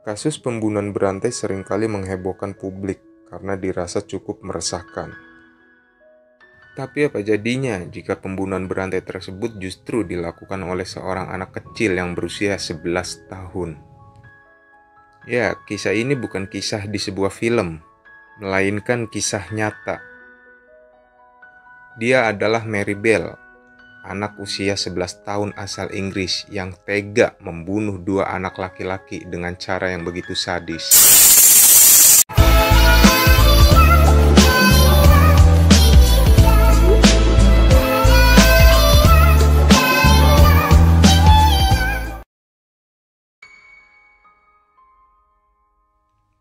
Kasus pembunuhan berantai seringkali menghebohkan publik karena dirasa cukup meresahkan. Tapi apa jadinya jika pembunuhan berantai tersebut justru dilakukan oleh seorang anak kecil yang berusia 11 tahun? Ya, kisah ini bukan kisah di sebuah film, melainkan kisah nyata. Dia adalah Mary Bell, anak usia 11 tahun asal Inggris yang tega membunuh dua anak laki-laki dengan cara yang begitu sadis.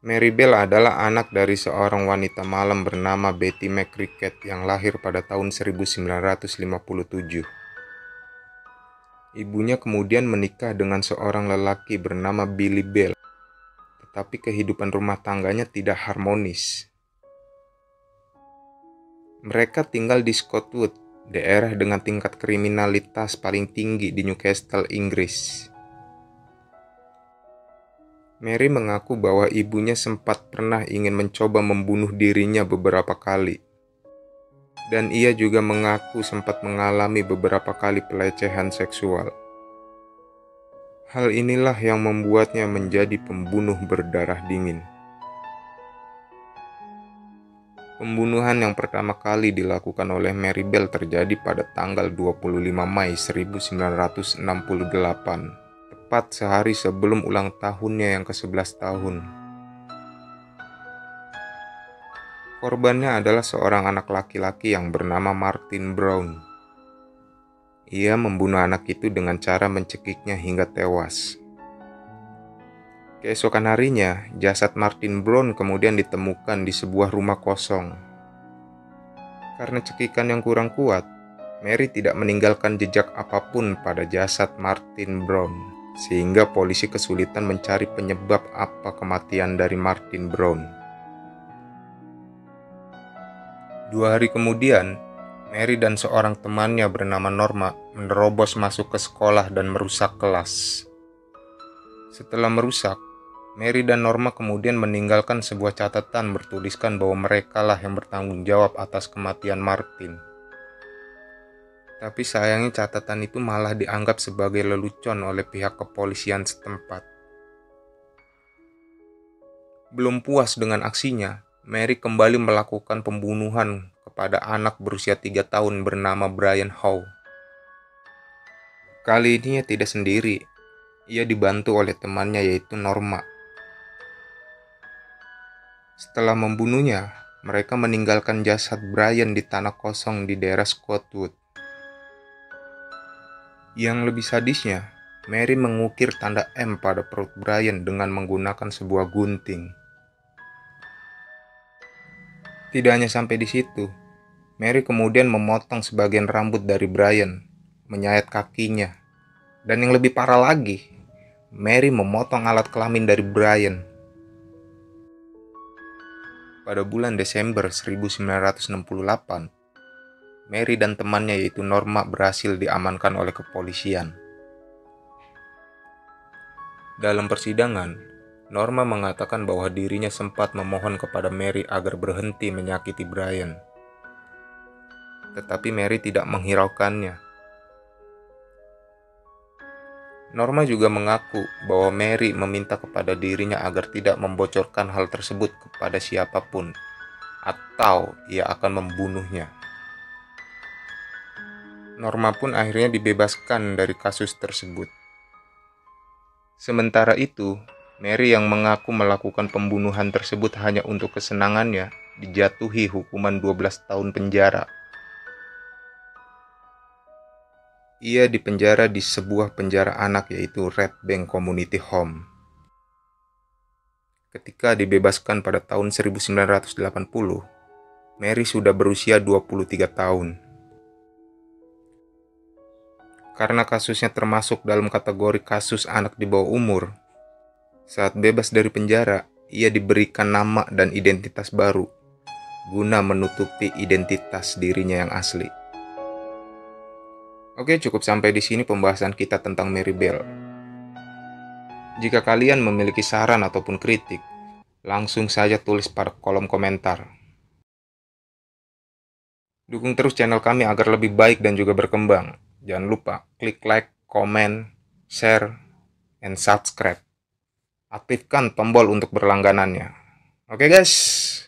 Mary Bell adalah anak dari seorang wanita malam bernama Betty McCricket yang lahir pada tahun 1957. Ibunya kemudian menikah dengan seorang lelaki bernama Billy Bell, tetapi kehidupan rumah tangganya tidak harmonis. Mereka tinggal di Scotwood, daerah dengan tingkat kriminalitas paling tinggi di Newcastle, Inggris. Mary mengaku bahwa ibunya sempat pernah ingin mencoba membunuh dirinya beberapa kali. Dan ia juga mengaku sempat mengalami beberapa kali pelecehan seksual. Hal inilah yang membuatnya menjadi pembunuh berdarah dingin. Pembunuhan yang pertama kali dilakukan oleh Mary Bell terjadi pada tanggal 25 Mei 1968. Tepat sehari sebelum ulang tahunnya yang ke-11 tahun. Korbannya adalah seorang anak laki-laki yang bernama Martin Brown. Ia membunuh anak itu dengan cara mencekiknya hingga tewas. Keesokan harinya, jasad Martin Brown kemudian ditemukan di sebuah rumah kosong. Karena cekikan yang kurang kuat, Mary tidak meninggalkan jejak apapun pada jasad Martin Brown. Sehingga polisi kesulitan mencari penyebab apa kematian dari Martin Brown. 2 hari kemudian, Mary dan seorang temannya bernama Norma menerobos masuk ke sekolah dan merusak kelas. Setelah merusak, Mary dan Norma kemudian meninggalkan sebuah catatan bertuliskan bahwa merekalah yang bertanggung jawab atas kematian Martin. Tapi sayangnya catatan itu malah dianggap sebagai lelucon oleh pihak kepolisian setempat. Belum puas dengan aksinya, Mary kembali melakukan pembunuhan kepada anak berusia 3 tahun bernama Brian Howe. Kali ini ia tidak sendiri, ia dibantu oleh temannya yaitu Norma. Setelah membunuhnya, mereka meninggalkan jasad Brian di tanah kosong di daerah Scotwood. Yang lebih sadisnya, Mary mengukir tanda M pada perut Brian dengan menggunakan sebuah gunting. Tidak hanya sampai di situ, Mary kemudian memotong sebagian rambut dari Brian, menyayat kakinya, dan yang lebih parah lagi, Mary memotong alat kelamin dari Brian. Pada bulan Desember 1968, Mary dan temannya yaitu Norma berhasil diamankan oleh kepolisian. Dalam persidangan, Norma mengatakan bahwa dirinya sempat memohon kepada Mary agar berhenti menyakiti Brian. Tetapi Mary tidak menghiraukannya. Norma juga mengaku bahwa Mary meminta kepada dirinya agar tidak membocorkan hal tersebut kepada siapapun, atau ia akan membunuhnya. Norma pun akhirnya dibebaskan dari kasus tersebut. Sementara itu, Mary yang mengaku melakukan pembunuhan tersebut hanya untuk kesenangannya dijatuhi hukuman 12 tahun penjara. Ia dipenjara di sebuah penjara anak yaitu Red Bank Community Home. Ketika dibebaskan pada tahun 1980, Mary sudah berusia 23 tahun. Karena kasusnya termasuk dalam kategori kasus anak di bawah umur, saat bebas dari penjara, ia diberikan nama dan identitas baru, guna menutupi identitas dirinya yang asli. Oke, cukup sampai di sini pembahasan kita tentang Mary Bell. Jika kalian memiliki saran ataupun kritik, langsung saja tulis pada kolom komentar. Dukung terus channel kami agar lebih baik dan juga berkembang. Jangan lupa klik like, komen, share, and subscribe. Aktifkan tombol untuk berlangganannya. Oke guys.